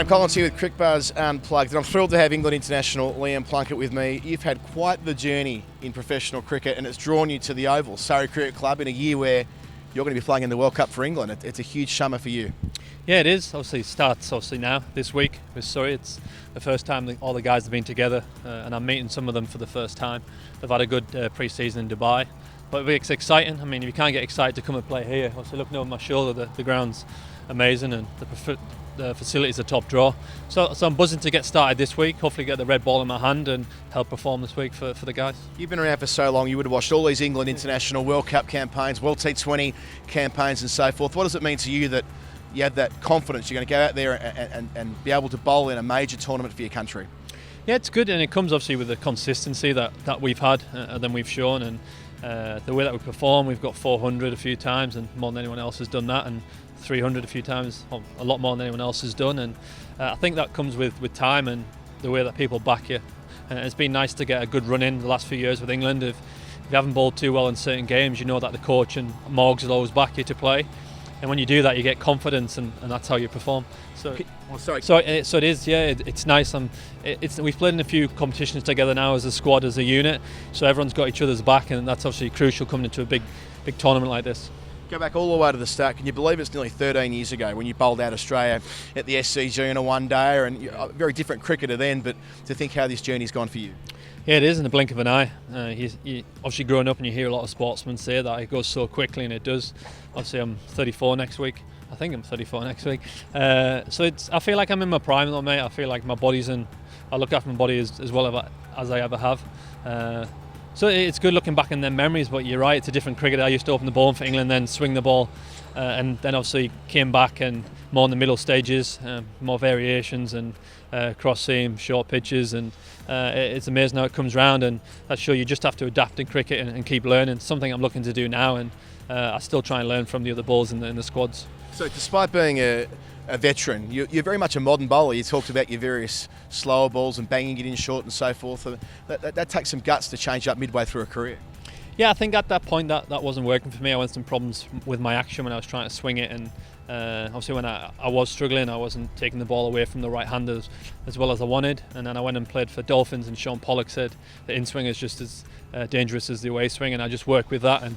Graham Collins here with Cricbuzz Unplugged, and I'm thrilled to have England international Liam Plunkett with me. You've had quite the journey in professional cricket, and it's drawn you to the Oval, Surrey Cricket Club, in a year where you're going to be playing in the World Cup for England. It's a huge summer for you. Yeah, it is. Obviously, it starts now, this week with Surrey. It's the first time that all the guys have been together, and I'm meeting some of them for the first time. They've had a good pre-season in Dubai, but it's exciting. I mean, if you can't get excited to come and play here, obviously looking over my shoulder, the ground's amazing, and the facility's a top draw. So I'm buzzing to get started this week, hopefully get the red ball in my hand and help perform this week for the guys. You've been around for so long, you would have watched all these England international World Cup campaigns, World T20 campaigns and so forth. What does it mean to you that you have that confidence you're going to go out there and be able to bowl in a major tournament for your country? Yeah, it's good, and it comes obviously with the consistency that we've had and then we've shown, and the way that we perform. We've got 400 a few times, and more than anyone else has done that, and 300 a few times, a lot more than anyone else has done, and I think that comes with time and the way that people back you. And it's been nice to get a good run in the last few years with England. If you haven't bowled too well in certain games, you know that the coach and Morgs will always back you to play, and when you do that, you get confidence, and that's how you perform. So it is. Yeah, it's nice. We've played in a few competitions together now as a squad, as a unit, so everyone's got each other's back, and that's obviously crucial coming into a big tournament like this. Go back all the way to the start. Can you believe it's nearly 13 years ago when you bowled out Australia at the SCG in a one-dayer, and you're a very different cricketer then, but to think how this journey's gone for you. Yeah, it is, in the blink of an eye. You obviously growing up, and you hear a lot of sportsmen say that it goes so quickly, and it does. Obviously, I'm 34 next week. I think I'm 34 next week. So I feel like I'm in my prime though, mate. I feel like my body's in. I look after my body as well as I ever have. So it's good looking back in them memories, but you're right, it's a different cricket. I used to open the ball for England, then swing the ball, and then obviously came back and more in the middle stages, more variations and cross seam, short pitches, and it's amazing how it comes round, and that's sure you just have to adapt in cricket and keep learning. Something I'm looking to do now, and I still try and learn from the other bowlers in the squads. So despite being a veteran, you're very much a modern bowler. You talked about your various slower balls and banging it in short and so forth. That takes some guts to change up midway through a career. Yeah, I think at that point that wasn't working for me. I had some problems with my action when I was trying to swing it, and obviously when I was struggling, I wasn't taking the ball away from the right hand as well as I wanted. And then I went and played for Dolphins, and Sean Pollock said the in-swing is just as dangerous as the away swing, and I just worked with that, and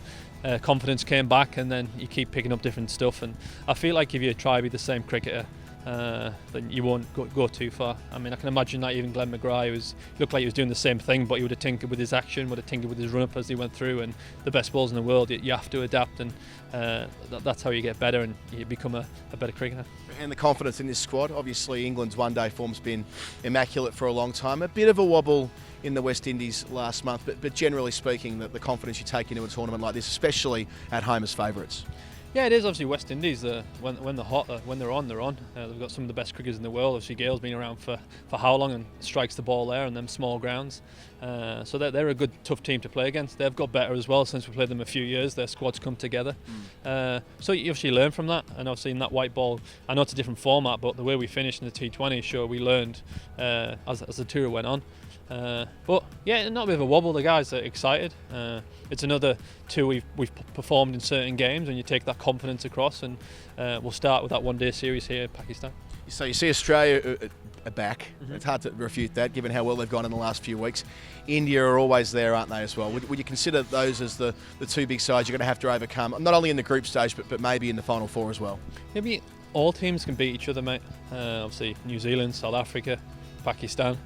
confidence came back, and then you keep picking up different stuff. And I feel like if you try to be the same cricketer, then you won't go too far. I mean, I can imagine that even Glenn McGrath looked like he was doing the same thing, but he would have tinkered with his action, would have tinkered with his run-up as he went through, and the best balls in the world, you have to adapt, and that's how you get better and you become a better cricketer. And the confidence in this squad, obviously England's one-day form's been immaculate for a long time. A bit of a wobble in the West Indies last month, but generally speaking, the confidence you take into a tournament like this, especially at home, as favourites. Yeah, it is. Obviously West Indies, when they're hot, when they're on, they're on. They've got some of the best cricketers in the world. Obviously Gale's been around for how long, and strikes the ball there on them small grounds. So they're a good, tough team to play against. They've got better as well since we played them a few years. Their squads come together. So you obviously learn from that, and obviously in that white ball, I know it's a different format, but the way we finished in the T20, sure, we learned as the tour went on. But yeah, not a bit of a wobble. The guys are excited. It's another tour we've performed in certain games, and you take that confidence across, and we'll start with that one-day series here in Pakistan. So you see Australia are back. It's hard to refute that, given how well they've gone in the last few weeks. India are always there, aren't they, as well? Would you consider those as the two big sides you're going to have to overcome, not only in the group stage, but maybe in the final four as well? Maybe all teams can beat each other, mate. Obviously New Zealand, South Africa, Pakistan.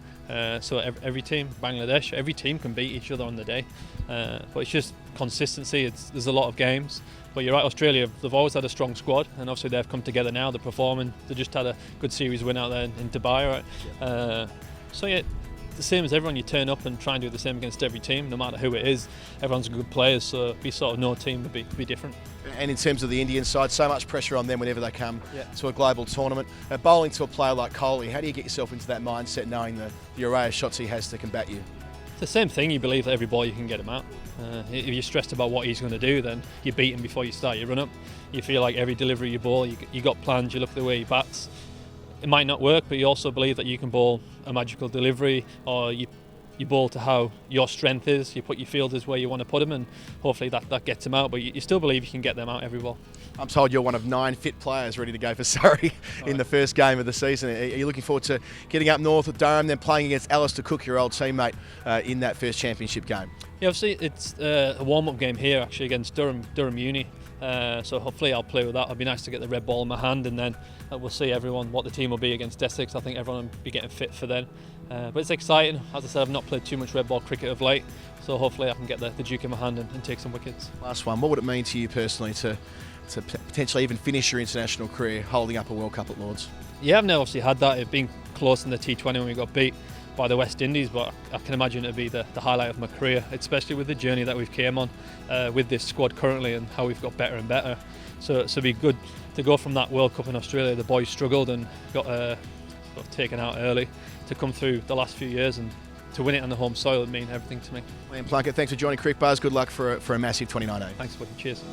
So every team, Bangladesh, every team can beat each other on the day. But it's just consistency. There's a lot of games. But you're right, Australia, they've always had a strong squad, and obviously they've come together now, they're performing. They just had a good series win out there in Dubai, right? Yeah. So yeah, the same as everyone, you turn up and try and do the same against every team, no matter who it is. Everyone's good players, so it'd be sort of no team would be different. And in terms of the Indian side, so much pressure on them whenever they come to a global tournament. Bowling to a player like Kohli, how do you get yourself into that mindset, knowing the array of shots he has to combat you? It's the same thing. You believe that every ball you can get him out. If you're stressed about what he's going to do, then you beat him before you start your run-up. You feel like every delivery you bowl, you got plans, you look at the way he bats. It might not work, but you also believe that you can bowl a magical delivery, or you your ball to how your strength is. You put your fielders where you want to put them, and hopefully that gets them out. But you still believe you can get them out every ball. I'm told you're one of 9 fit players ready to go for Surrey in the first game of the season. Are you looking forward to getting up north with Durham, then playing against Alistair Cook, your old teammate, in that first championship game? Yeah, obviously it's a warm-up game here actually against Durham Uni. So hopefully I'll play with that. It'll be nice to get the red ball in my hand, and then we'll see everyone what the team will be against Essex. I think everyone will be getting fit for then. But it's exciting. As I said, I've not played too much red ball cricket of late, so hopefully I can get the duke in my hand and take some wickets. Last one, what would it mean to you personally to potentially even finish your international career holding up a World Cup at Lords? Yeah, I've never obviously had that. It's been close in the T20 when we got beat by the West Indies, but I can imagine it'd be the highlight of my career, especially with the journey that we've came on with this squad currently and how we've got better and better. So it'd be good to go from that World Cup in Australia. The boys struggled and got taken out early, to come through the last few years and to win it on the home soil would mean everything to me. Liam Plunkett, thanks for joining Cricbuzz. Good luck for a massive 2019. Thanks, buddy. Cheers.